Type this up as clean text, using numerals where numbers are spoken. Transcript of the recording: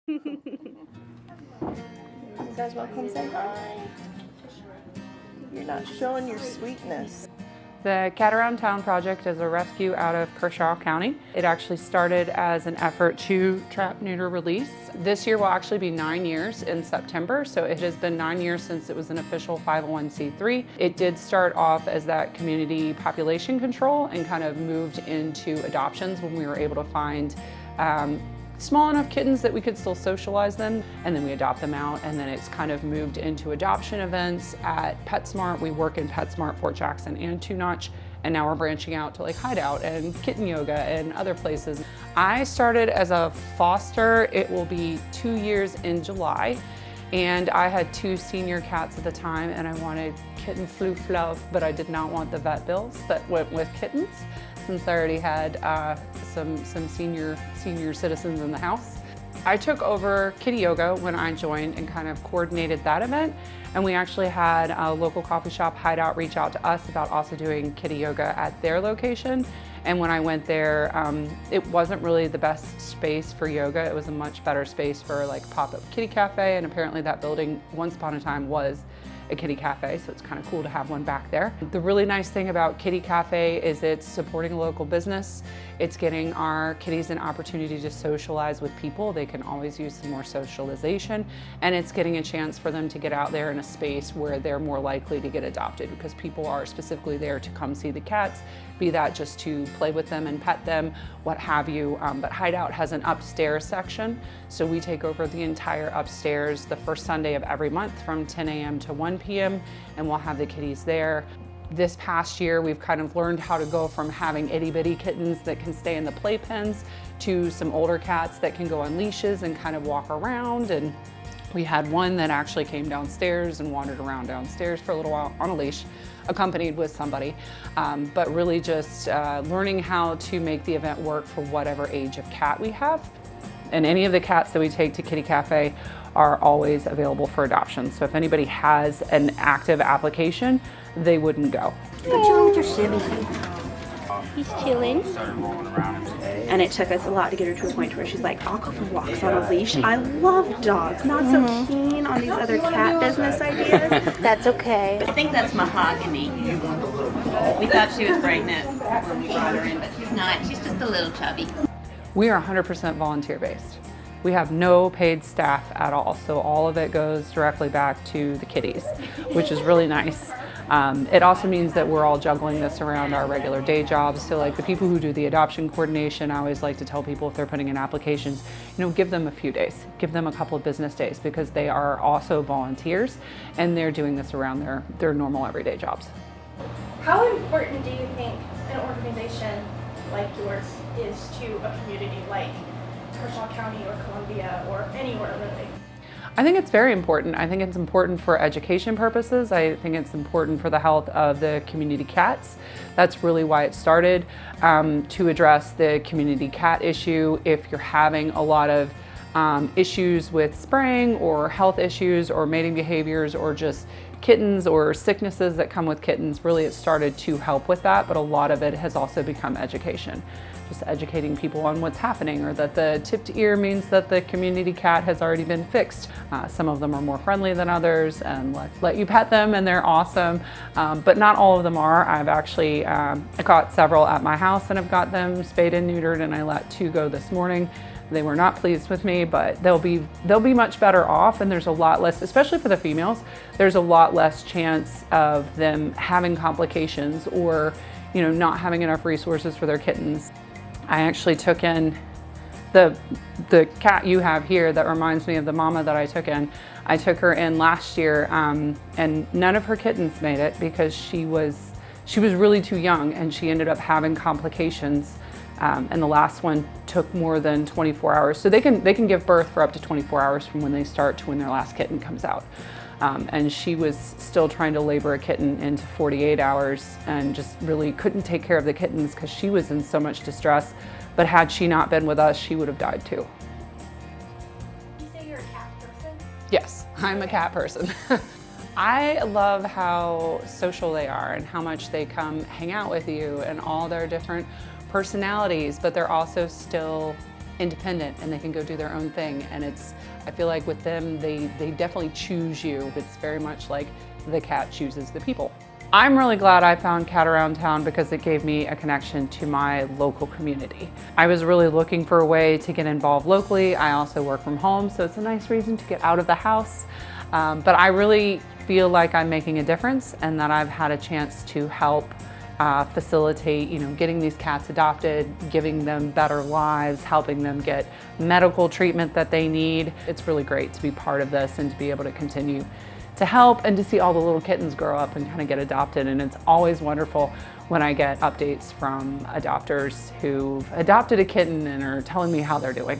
You guys want to come say hi? You're not showing your sweetness. The Cat Around Town project is a rescue out of Kershaw County. It actually started as an effort to trap, neuter, release. This year will actually be 9 years in September, so it has been 9 years since it was an official 501c3. It did start off as that community population control and kind of moved into adoptions when we were able to find small enough kittens that we could still socialize them, and then we adopt them out, and then it's kind of moved into adoption events at PetSmart. We work in PetSmart, Fort Jackson, and Two Notch, and now we're branching out to like Hideout and Kitten Yoga and other places. I started as a foster. It will be 2 years in July, and I had 2 senior cats at the time, and I wanted kitten flu fluff, but I did not want the vet bills that went with kittens, since I already had some senior citizens in the house. I took over Kitty Yoga when I joined and kind of coordinated that event. And we actually had a local coffee shop, Hideout, reach out to us about also doing Kitty Yoga at their location. And when I went there, it wasn't really the best space for yoga. It was a much better space for like pop-up kitty cafe. And apparently that building once upon a time was a kitty cafe, so it's kind of cool to have one back there. The really nice thing about Kitty Cafe is it's supporting a local business. It's getting our kitties an opportunity to socialize with people. They can always use some more socialization, and it's getting a chance for them to get out there in a space where they're more likely to get adopted, because people are specifically there to come see the cats, be that just to play with them and pet them, what have you. But Hideout has an upstairs section, so we take over the entire upstairs the first Sunday of every month from 10 a.m. to 1 p.m. and we'll have the kitties there. This past year, we've kind of learned how to go from having itty bitty kittens that can stay in the playpens to some older cats that can go on leashes and kind of walk around. And we had one that actually came downstairs and wandered around downstairs for a little while on a leash, accompanied with somebody, but really just learning how to make the event work for whatever age of cat we have. And any of the cats that we take to Kitty Cafe are always available for adoption. So if anybody has an active application, they wouldn't go. What you want with your shimmy? He's chilling. And it took us a lot to get her to a point where she's like, I'll go for walks on a leash. I love dogs. Not so keen on these other cat business ideas. That's okay. I think that's mahogany. We thought she was brightness when we brought her in, but she's not. She's just a little chubby. We are 100% volunteer-based. We have no paid staff at all, so all of it goes directly back to the kitties, which is really nice. It also means that we're all juggling this around our regular day jobs. So like the people who do the adoption coordination, I always like to tell people if they're putting in applications, give them a few days, give them a couple of business days, because they are also volunteers and they're doing this around their normal everyday jobs. How important do you think an organization like yours is to a community like Kershaw County or Columbia or anywhere really? I think it's very important. I think it's important for education purposes. I think it's important for the health of the community cats. That's really why it started, to address the community cat issue. If you're having a lot of issues with spraying or health issues or mating behaviors or just kittens or sicknesses that come with kittens, really it started to help with that, but a lot of it has also become education. Just educating people on what's happening, or that the tipped ear means that the community cat has already been fixed. Some of them are more friendly than others and let you pet them and they're awesome, but not all of them are. I've actually I caught several at my house and have got them spayed and neutered, and I let 2 go this morning. They were not pleased with me, but they'll be much better off, and there's a lot less, especially for the females, there's a lot less chance of them having complications or not having enough resources for their kittens. I actually took in the cat you have here that reminds me of the mama that I took in. I took her in last year, and none of her kittens made it because she was really too young, and she ended up having complications. And the last one took more than 24 hours. So they can give birth for up to 24 hours from when they start to when their last kitten comes out. And she was still trying to labor a kitten into 48 hours and just really couldn't take care of the kittens because she was in so much distress. But had she not been with us, she would have died too. You say you're a cat person? Yes, I'm a cat person. I love how social they are and how much they come hang out with you and all their different personalities, but they're also still independent and they can go do their own thing. And I feel like with them, they definitely choose you. It's very much like the cat chooses the people. I'm really glad I found Cat Around Town because it gave me a connection to my local community. I was really looking for a way to get involved locally. I also work from home, so it's a nice reason to get out of the house. But I really feel like I'm making a difference and that I've had a chance to help facilitate, getting these cats adopted, giving them better lives, helping them get medical treatment that they need. It's really great to be part of this and to be able to continue to help and to see all the little kittens grow up and kind of get adopted. And it's always wonderful when I get updates from adopters who've adopted a kitten and are telling me how they're doing.